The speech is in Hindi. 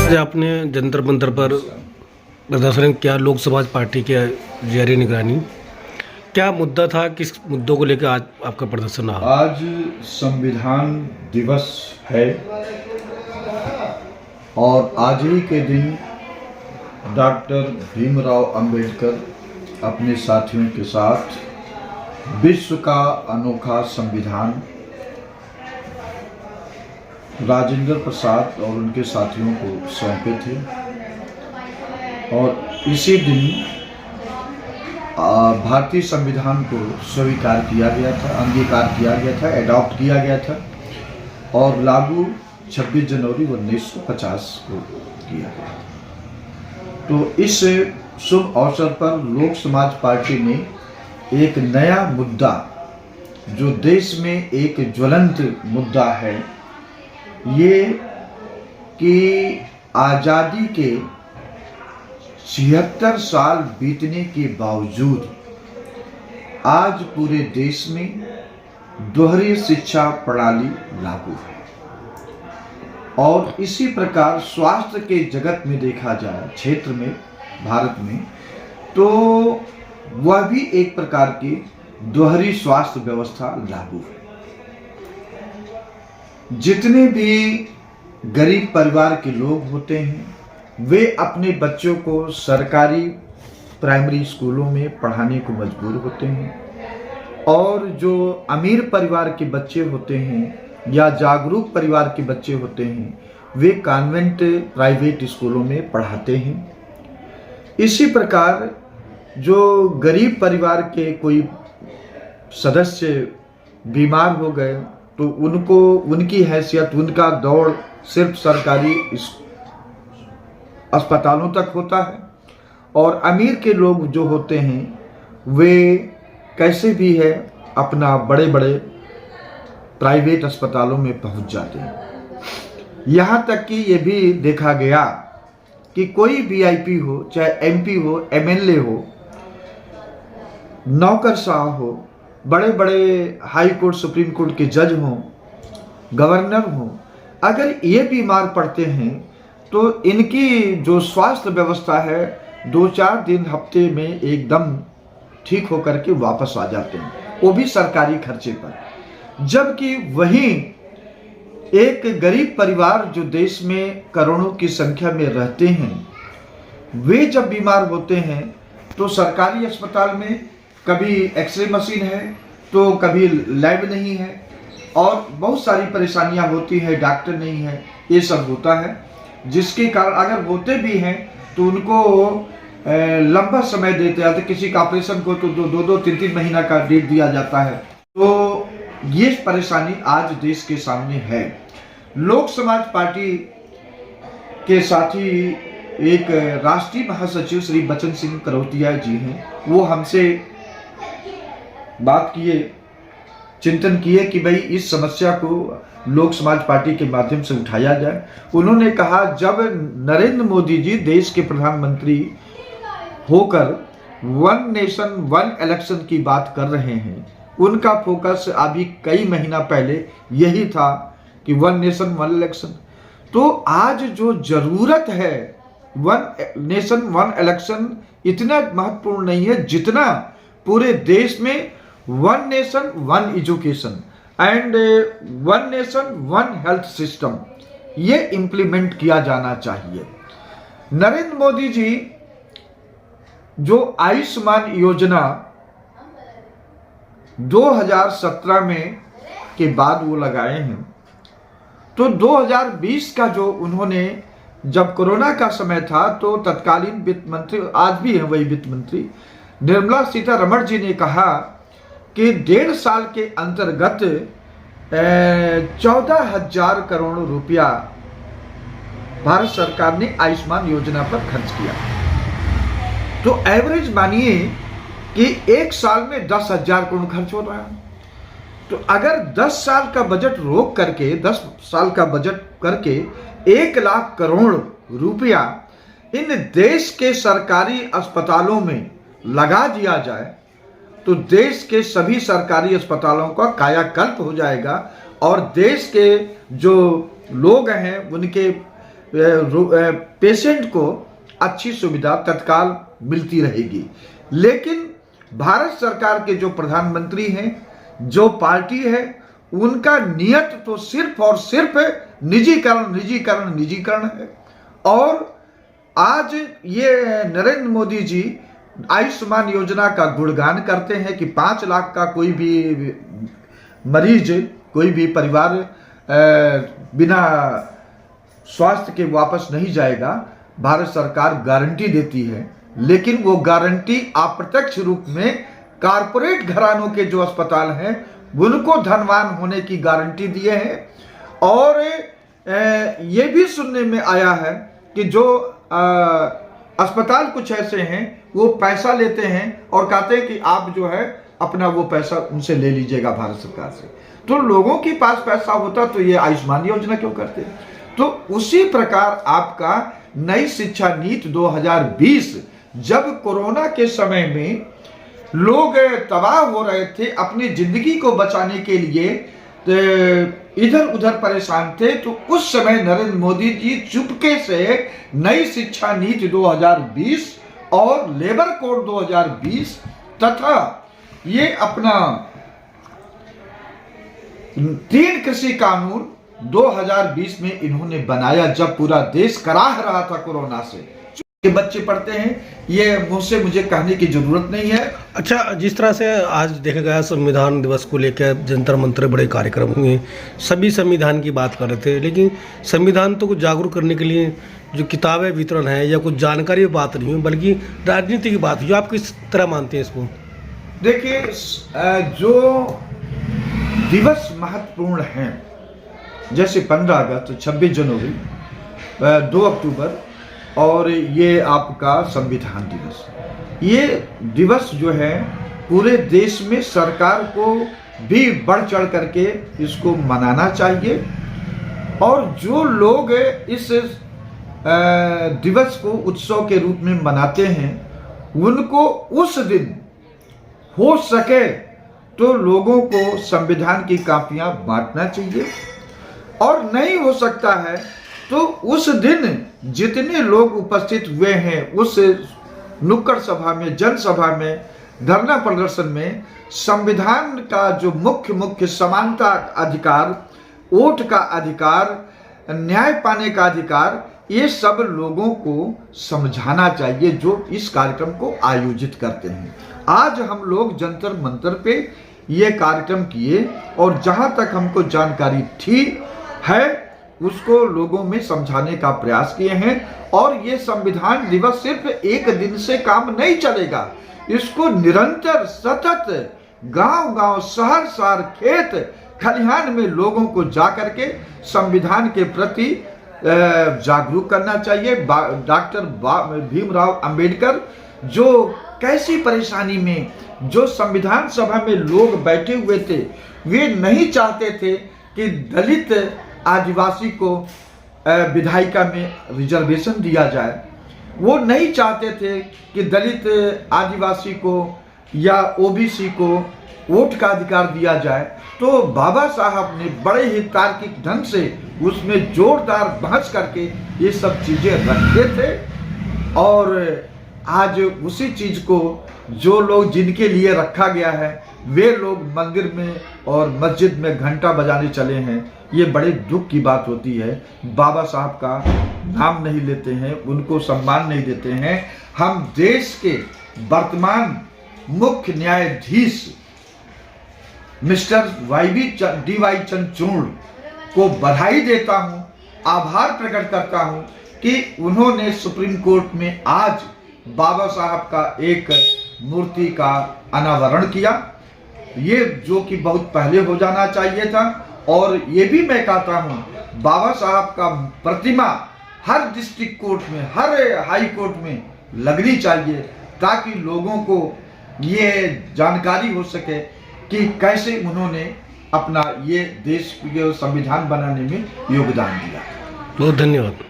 आज आपने जंतर मंतर पर प्रदर्शन किया, लोक समाज पार्टी के ज़ेरे निगरानी। क्या मुद्दा था, किस मुद्दों को लेकर आज आपका प्रदर्शन रहा? आज संविधान दिवस है और आज ही के दिन डॉक्टर भीमराव अंबेडकर अपने साथियों के साथ विश्व का अनोखा संविधान राजेंद्र प्रसाद और उनके साथियों को सौंपे थे। और इसी दिन भारतीय संविधान को स्वीकार किया गया था, अंगीकार किया गया था, एडॉप्ट किया गया था और लागू 26 जनवरी 1950 को किया गया। तो इस शुभ अवसर पर लोक समाज पार्टी ने एक नया मुद्दा, जो देश में एक ज्वलंत मुद्दा है, ये कि आज़ादी के 76 साल बीतने के बावजूद आज पूरे देश में दोहरी शिक्षा प्रणाली लागू है। और इसी प्रकार स्वास्थ्य के जगत में देखा जाए, क्षेत्र में, भारत में, तो वह भी एक प्रकार की दोहरी स्वास्थ्य व्यवस्था लागू है। जितने भी गरीब परिवार के लोग होते हैं, वे अपने बच्चों को सरकारी प्राइमरी स्कूलों में पढ़ाने को मजबूर होते हैं और जो अमीर परिवार के बच्चे होते हैं या जागरूक परिवार के बच्चे होते हैं, वे कॉन्वेंट प्राइवेट स्कूलों में पढ़ाते हैं। इसी प्रकार जो गरीब परिवार के कोई सदस्य बीमार हो गए तो उनको, उनकी हैसियत, उनका दौड़ सिर्फ सरकारी अस्पतालों तक होता है और अमीर के लोग जो होते हैं वे कैसे भी है अपना बड़े बड़े प्राइवेट अस्पतालों में पहुंच जाते हैं। यहाँ तक कि ये भी देखा गया कि कोई वीआईपी हो, चाहे एमपी हो, एमएलए हो, नौकरशाह हो, बड़े बड़े हाई कोर्ट, सुप्रीम कोर्ट के जज हों, गवर्नर हों, अगर ये बीमार पड़ते हैं तो इनकी जो स्वास्थ्य व्यवस्था है 2-4 दिन, हफ्ते में एकदम ठीक होकर के वापस आ जाते हैं, वो भी सरकारी खर्चे पर। जबकि वहीं एक गरीब परिवार जो देश में करोड़ों की संख्या में रहते हैं, वे जब बीमार होते हैं तो सरकारी अस्पताल में कभी एक्सरे मशीन है तो कभी लैब नहीं है और बहुत सारी परेशानियां होती है, डॉक्टर नहीं है, ये सब होता है, जिसके कारण अगर होते भी हैं तो उनको लंबा समय देते हैं। किसी का ऑपरेशन को तो 2-3 महीना का डेट दिया जाता है। तो ये परेशानी आज देश के सामने है। लोक समाज पार्टी के साथी एक राष्ट्रीय महासचिव श्री बचन सिंह करोतिया जी हैं, वो हमसे बात किए, चिंतन किए कि भाई इस समस्या को लोक समाज पार्टी के माध्यम से उठाया जाए। उन्होंने कहा, जब नरेंद्र मोदी जी देश के प्रधानमंत्री होकर वन नेशन वन इलेक्शन की बात कर रहे हैं, उनका फोकस अभी कई महीना पहले यही था कि वन नेशन वन इलेक्शन। तो आज जो जरूरत है, वन नेशन वन इलेक्शन इतना महत्वपूर्ण नहीं है जितना पूरे देश में one nation one education and one nation one health system, ये इंप्लीमेंट किया जाना चाहिए। नरेंद्र मोदी जी जो आयुष्मान योजना 2017 में के बाद वो लगाए हैं, तो 2020 का जो उन्होंने, जब कोरोना का समय था तो तत्कालीन वित्त मंत्री, आज भी है वही वित्त मंत्री, निर्मला सीतारमण जी ने कहा कि 1.5 साल के अंतर्गत 14,000 करोड़ रुपया भारत सरकार ने आयुष्मान योजना पर खर्च किया। तो एवरेज मानिए कि 1 साल में 10,000 करोड़ खर्च हो रहा है। तो अगर 10 साल का बजट रोक करके, 10 साल का बजट करके 1 लाख करोड़ रुपया इन देश के सरकारी अस्पतालों में लगा दिया जाए तो देश के सभी सरकारी अस्पतालों का कायाकल्प हो जाएगा और देश के जो लोग हैं उनके पेशेंट को अच्छी सुविधा तत्काल मिलती रहेगी। लेकिन भारत सरकार के जो प्रधानमंत्री हैं, जो पार्टी है, उनका नियत तो सिर्फ और सिर्फ निजीकरण निजीकरण निजीकरण है। और आज ये नरेंद्र मोदी जी आयुष्मान योजना का गुणगान करते हैं कि 5 लाख का कोई भी मरीज, कोई भी परिवार बिना स्वास्थ्य के वापस नहीं जाएगा। भारत सरकार गारंटी देती है, लेकिन वो गारंटी अप्रत्यक्ष रूप में कारपोरेट घरानों के जो अस्पताल हैं उनको धनवान होने की गारंटी दिए हैं। और ये भी सुनने में आया है कि जो अस्पताल कुछ ऐसे हैं वो पैसा लेते हैं और कहते हैं कि आप जो है अपना वो पैसा उनसे ले लीजिएगा भारत सरकार से। तो लोगों के पास पैसा होता तो ये आयुष्मान योजना क्यों करते? तो उसी प्रकार आपका नई शिक्षा नीति 2020, जब कोरोना के समय में लोग तबाह हो रहे थे, अपनी जिंदगी को बचाने के लिए इधर उधर परेशान थे, तो उस समय नरेंद्र मोदी जी चुपके से नई शिक्षा नीति 2020 और लेबर कोड 2020 तथा ये अपना 3 कृषि कानून 2020 में इन्होंने बनाया, जब पूरा देश कराह रहा था कोरोना से। के बच्चे पढ़ते हैं, ये मुझसे मुझे कहने की जरूरत नहीं है। अच्छा, जिस तरह से आज देखा गया संविधान दिवस को लेकर जंतर मंतर बड़े कार्यक्रम हुए, सभी संविधान की बात कर रहे थे, लेकिन संविधान तो कुछ जागरूक करने के लिए जो किताबें वितरण है या कुछ जानकारी बात नहीं हुई, बल्कि राजनीति की बात हुई। आप किस तरह मानते हैं इसको? देखिए, जो दिवस महत्वपूर्ण हैं, जैसे 15 अगस्त, 26 जनवरी, 2 अक्टूबर और ये आपका संविधान दिवस, ये दिवस जो है पूरे देश में सरकार को भी बढ़ चढ़ करके इसको मनाना चाहिए। और जो लोग इस दिवस को उत्सव के रूप में मनाते हैं, उनको उस दिन हो सके तो लोगों को संविधान की कापियां बांटना चाहिए। और नहीं हो सकता है तो उस दिन जितने लोग उपस्थित हुए हैं उस नुक्कड़ सभा में, जनसभा में, धरना प्रदर्शन में, संविधान का जो मुख्य समानता अधिकार, वोट का अधिकार, न्याय पाने का अधिकार, ये सब लोगों को समझाना चाहिए जो इस कार्यक्रम को आयोजित करते हैं। आज हम लोग जंतर मंतर पे ये कार्यक्रम किए और जहां तक हमको जानकारी थी है उसको लोगों में समझाने का प्रयास किए हैं। और ये संविधान दिवस सिर्फ एक दिन से काम नहीं चलेगा, इसको निरंतर सतत गांव-गांव, शहर-शहर, खेत खलिहान में लोगों को जाकर के संविधान के प्रति जागरूक करना चाहिए। डॉक्टर भीमराव अंबेडकर जो कैसी परेशानी में जो संविधान सभा में लोग बैठे हुए थे, वे नहीं चाहते थे कि दलित आदिवासी को विधायिका में रिजर्वेशन दिया जाए, वो नहीं चाहते थे कि दलित आदिवासी को या ओबीसी को वोट का अधिकार दिया जाए। तो बाबा साहब ने बड़े ही तार्किक ढंग से उसमें जोरदार बहस करके ये सब चीजें रखते थे। और आज उसी चीज को जो लोग जिनके लिए रखा गया है वे लोग मंदिर में और मस्जिद में घंटा बजाने चले हैं। ये बड़े दुख की बात होती है। बाबा साहब का नाम नहीं लेते हैं, उनको सम्मान नहीं देते हैं। हम देश के वर्तमान मुख्य न्यायाधीश मिस्टर डी.वाई. चंद्रचूड़ को बधाई देता हूं, आभार प्रकट करता हूं कि उन्होंने सुप्रीम कोर्ट में आज बाबा साहब का एक मूर्ति का अनावरण किया, ये जो कि बहुत पहले हो जाना चाहिए था। और ये भी मैं कहता हूँ बाबा साहब का प्रतिमा हर डिस्ट्रिक्ट कोर्ट में, हर हाई कोर्ट में लगनी चाहिए, ताकि लोगों को ये जानकारी हो सके कि कैसे उन्होंने अपना ये देश के संविधान बनाने में योगदान दिया। बहुत धन्यवाद।